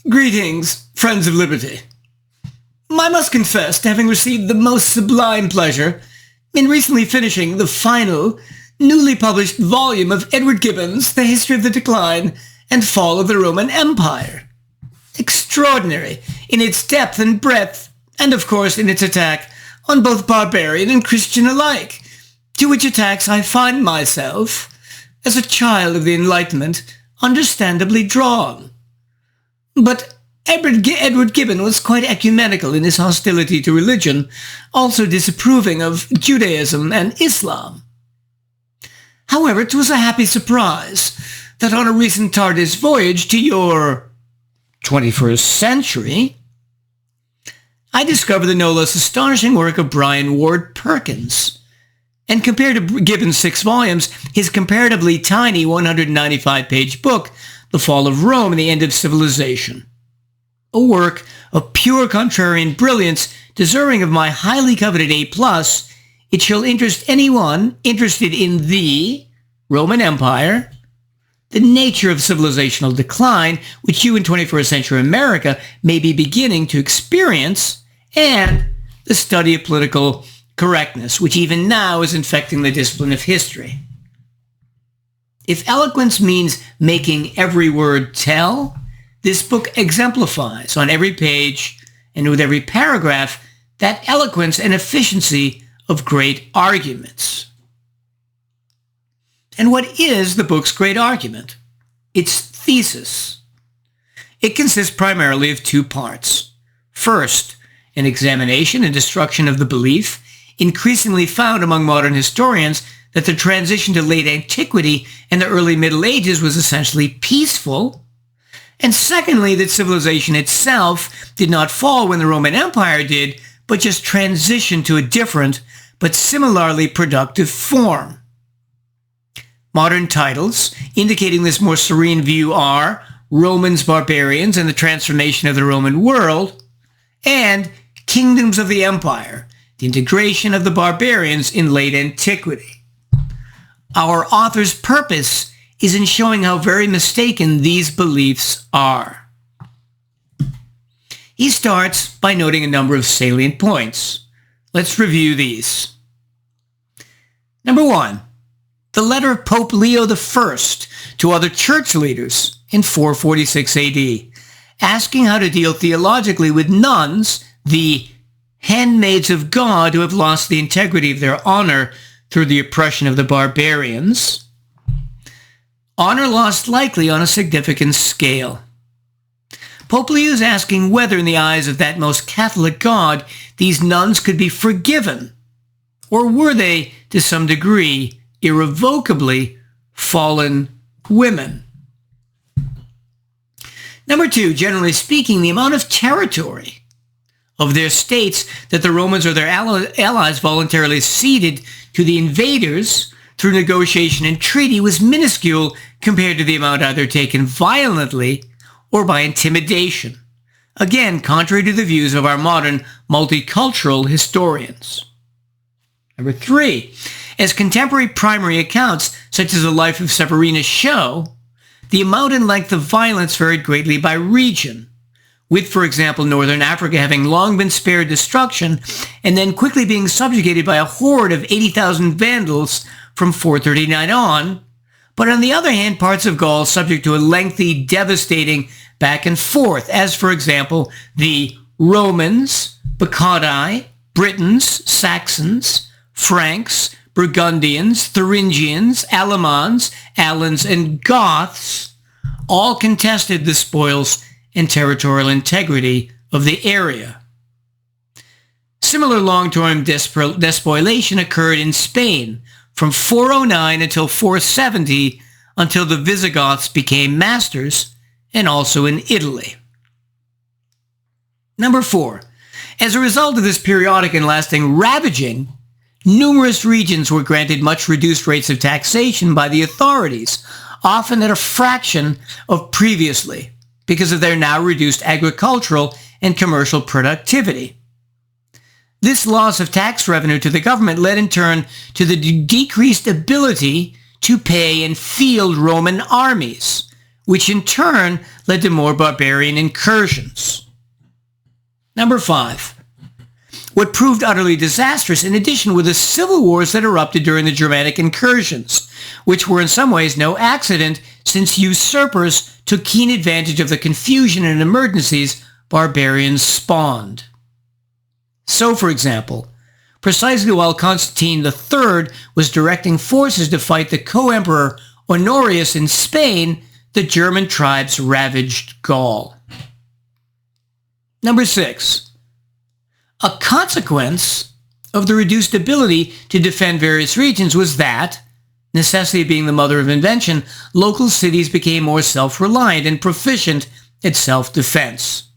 Greetings, friends of liberty. I must confess to having received the most sublime pleasure in recently finishing the final, newly published volume of Edward Gibbon's The History of the Decline and Fall of the Roman Empire. Extraordinary in its depth and breadth, and of course in its attack on both barbarian and Christian alike, to which attacks I find myself, as a child of the Enlightenment, understandably drawn. But Edward Gibbon was quite ecumenical in his hostility to religion, also disapproving of Judaism and Islam. However, it was a happy surprise that on a recent TARDIS voyage to your 21st century, I discovered the no less astonishing work of Brian Ward-Perkins. And compared to Gibbon's 6 volumes, his comparatively tiny 195-page book, The Fall of Rome and the End of Civilization. A work of pure contrarian brilliance, deserving of my highly coveted A+, it shall interest anyone interested in the Roman Empire, the nature of civilizational decline, which you in 21st century America may be beginning to experience, and the study of political correctness, which even now is infecting the discipline of history. If eloquence means making every word tell, this book exemplifies on every page and with every paragraph that eloquence and efficiency of great arguments. And what is the book's great argument? Its thesis. It consists primarily of 2 parts. First, an examination and destruction of the belief, increasingly found among modern historians, that the transition to late antiquity and the early Middle Ages was essentially peaceful, and secondly, that civilization itself did not fall when the Roman Empire did, but just transitioned to a different but similarly productive form. Modern titles indicating this more serene view are Romans, Barbarians, and the Transformation of the Roman World, and Kingdoms of the Empire, the integration of the barbarians in late antiquity. Our author's purpose is in showing how very mistaken these beliefs are. He starts by noting a number of salient points. Let's review these. Number 1, the letter of Pope Leo I to other church leaders in 446 AD, asking how to deal theologically with nuns, the handmaids of God who have lost the integrity of their honor through the oppression of the barbarians. Honor lost likely on a significant scale. Pope Leo is asking whether, in the eyes of that most Catholic God, these nuns could be forgiven, or were they, to some degree, irrevocably fallen women? Number 2, generally speaking, the amount of territory of their states that the Romans or their allies voluntarily ceded to the invaders through negotiation and treaty was minuscule compared to the amount either taken violently or by intimidation. Again, contrary to the views of our modern multicultural historians. Number 3, as contemporary primary accounts, such as the life of Severinus show, the amount and length of violence varied greatly by region, with, for example, northern Africa having long been spared destruction and then quickly being subjugated by a horde of 80,000 Vandals from 439 on, but on the other hand, parts of Gaul subject to a lengthy, devastating back and forth, as, for example, the Romans, Bacadi, Britons, Saxons, Franks, Burgundians, Thuringians, Alamans, Alans, and Goths all contested the spoils and territorial integrity of the area. Similar long-term despoliation occurred in Spain from 409 until 470, until the Visigoths became masters, and also in Italy. Number 4, as a result of this periodic and lasting ravaging, numerous regions were granted much reduced rates of taxation by the authorities, often at a fraction of previously, because of their now reduced agricultural and commercial productivity. This loss of tax revenue to the government led in turn to the decreased ability to pay and field Roman armies, which in turn led to more barbarian incursions. Number 5. What proved utterly disastrous, in addition, were the civil wars that erupted during the Germanic incursions, which were in some ways no accident, since usurpers took keen advantage of the confusion and emergencies barbarians spawned. So, for example, precisely while Constantine III was directing forces to fight the co-emperor Honorius in Spain, the German tribes ravaged Gaul. Number 6. A consequence of the reduced ability to defend various regions was that, necessity being the mother of invention, local cities became more self-reliant and proficient at self-defense.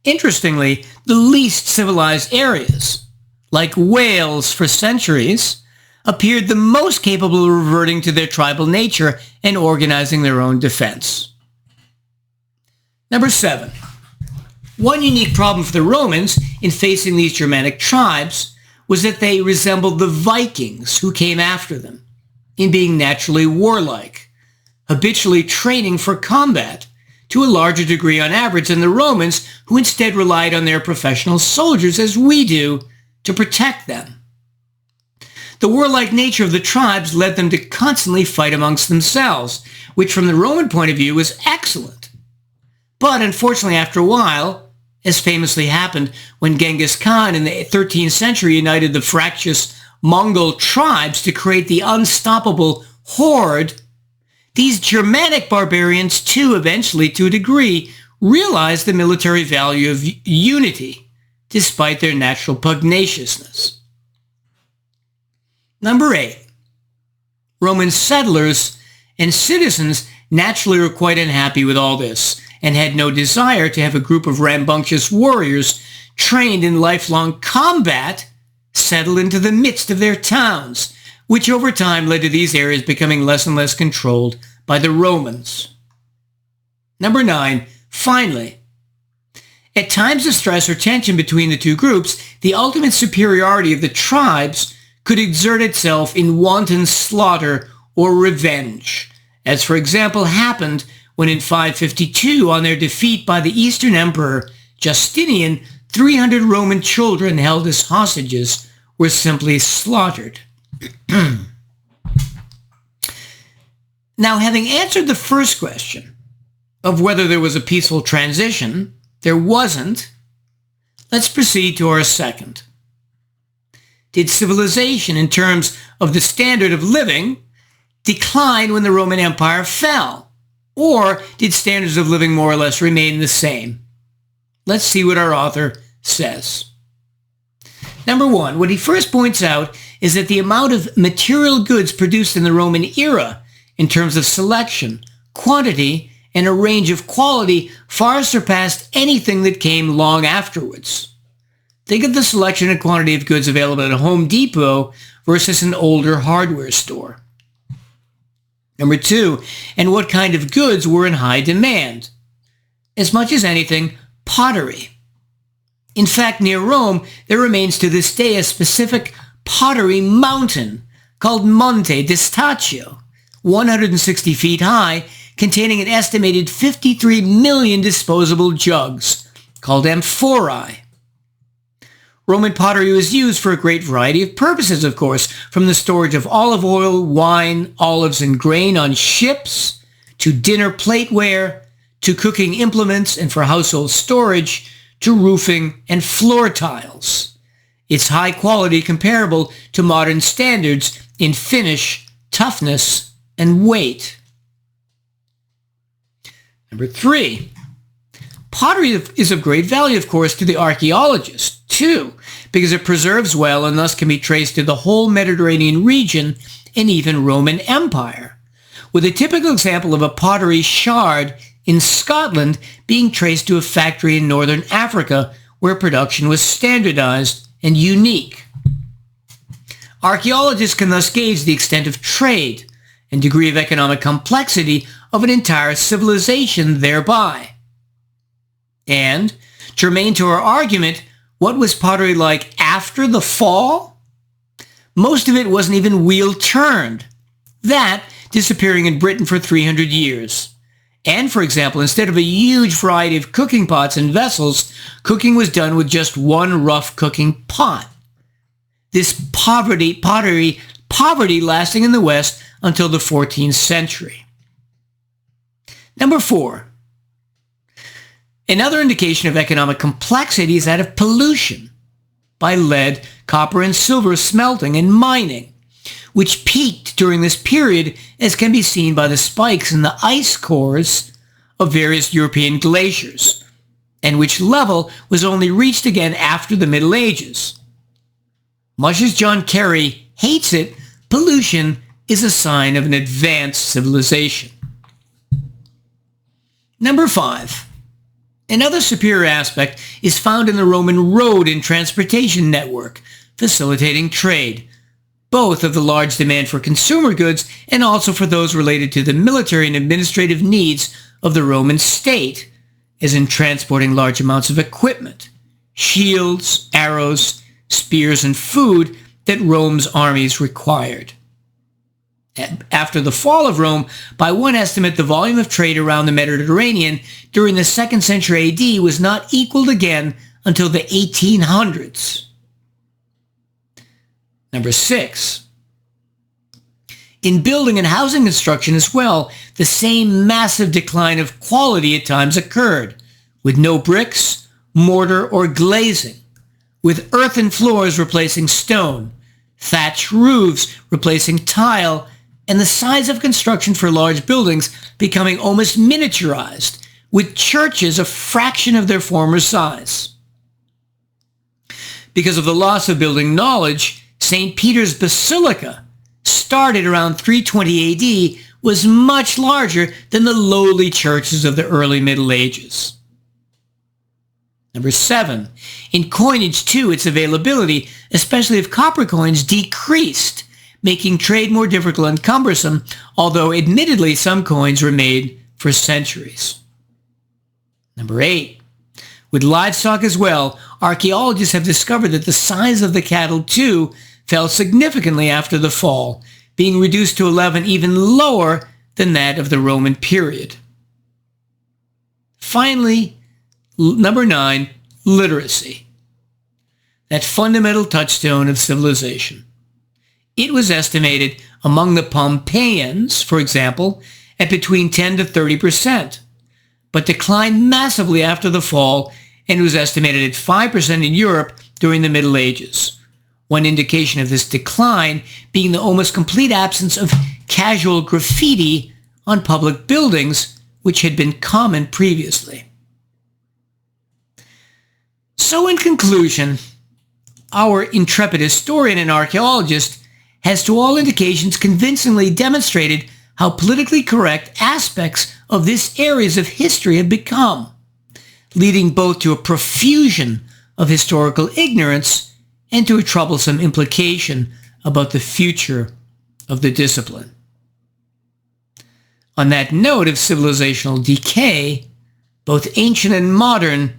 Interestingly, the least civilized areas, like Wales for centuries, appeared the most capable of reverting to their tribal nature and organizing their own defense. Number 7. One unique problem for the Romans in facing these Germanic tribes was that they resembled the Vikings who came after them in being naturally warlike, habitually training for combat to a larger degree on average than the Romans, who instead relied on their professional soldiers, as we do, to protect them. The warlike nature of the tribes led them to constantly fight amongst themselves, which from the Roman point of view was excellent. But unfortunately, after a while, as famously happened when Genghis Khan in the 13th century united the fractious Mongol tribes to create the Unstoppable Horde, these Germanic barbarians too eventually, to a degree, realized the military value of unity, despite their natural pugnaciousness. Number 8. Roman settlers and citizens naturally were quite unhappy with all this, and had no desire to have a group of rambunctious warriors trained in lifelong combat settle into the midst of their towns, which over time led to these areas becoming less and less controlled by the Romans. Number 9, finally, at times of stress or tension between the two groups, the ultimate superiority of the tribes could exert itself in wanton slaughter or revenge, as for example happened when in 552, on their defeat by the Eastern Emperor Justinian, 300 Roman children held as hostages were simply slaughtered. Now, having answered the first question of whether there was a peaceful transition, there wasn't. Let's proceed to our second. Did civilization, in terms of the standard of living, decline when the Roman Empire fell? Or did standards of living more or less remain the same? Let's see what our author says. Number 1, what he first points out is that the amount of material goods produced in the Roman era, in terms of selection, quantity, and a range of quality, far surpassed anything that came long afterwards. Think of the selection and quantity of goods available at a Home Depot versus an older hardware store. Number 2, and what kind of goods were in high demand? As much as anything, pottery. In fact, near Rome, there remains to this day a specific pottery mountain called Monte d'Estaccio, 160 feet high, containing an estimated 53 million disposable jugs, called amphorae. Roman pottery was used for a great variety of purposes, of course, from the storage of olive oil, wine, olives, and grain on ships, to dinner plateware, to cooking implements and for household storage, to roofing and floor tiles. Its high quality comparable to modern standards in finish, toughness, and weight. Number 3, pottery is of great value, of course, to the archaeologist, too, because it preserves well and thus can be traced to the whole Mediterranean region and even Roman Empire, with a typical example of a pottery shard in Scotland being traced to a factory in northern Africa where production was standardized and unique. Archaeologists can thus gauge the extent of trade and degree of economic complexity of an entire civilization thereby. And, germane to our argument, what was pottery like after the fall? Most of it wasn't even wheel-turned. That, disappearing in Britain for 300 years. And, for example, instead of a huge variety of cooking pots and vessels, cooking was done with just one rough cooking pot. This poverty lasting in the West until the 14th century. Number 4. Another indication of economic complexity is that of pollution by lead, copper, and silver smelting and mining, which peaked during this period, as can be seen by the spikes in the ice cores of various European glaciers, and which level was only reached again after the Middle Ages. Much as John Kerry hates it, pollution is a sign of an advanced civilization. Number 5. Another superior aspect is found in the Roman road and transportation network, facilitating trade, both of the large demand for consumer goods and also for those related to the military and administrative needs of the Roman state, as in transporting large amounts of equipment, shields, arrows, spears, and food that Rome's armies required. After the fall of Rome, by one estimate, the volume of trade around the Mediterranean during the 2nd century AD was not equaled again until the 1800s. Number 6. In building and housing construction as well, the same massive decline of quality at times occurred, with no bricks, mortar, or glazing, with earthen floors replacing stone, thatch roofs replacing tile, and the size of construction for large buildings becoming almost miniaturized, with churches a fraction of their former size. Because of the loss of building knowledge, St. Peter's Basilica, started around 320 AD, was much larger than the lowly churches of the early Middle Ages. Number 7. In coinage, too, its availability, especially of copper coins, decreased, making trade more difficult and cumbersome, although admittedly some coins were made for centuries. Number 8. With livestock as well, archaeologists have discovered that the size of the cattle, too, fell significantly after the fall, being reduced to a level even lower than that of the Roman period. Finally, number 9, literacy. That fundamental touchstone of civilization. It was estimated among the Pompeians, for example, at between 10 to 30%, but declined massively after the fall and was estimated at 5% in Europe during the Middle Ages. One indication of this decline being the almost complete absence of casual graffiti on public buildings, which had been common previously. So in conclusion, our intrepid historian and archaeologist has to all indications convincingly demonstrated how politically correct aspects of this areas of history have become, leading both to a profusion of historical ignorance and to a troublesome implication about the future of the discipline. On that note of civilizational decay, both ancient and modern,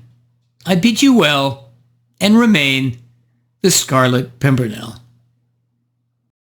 I bid you well and remain the Scarlet Pimpernel.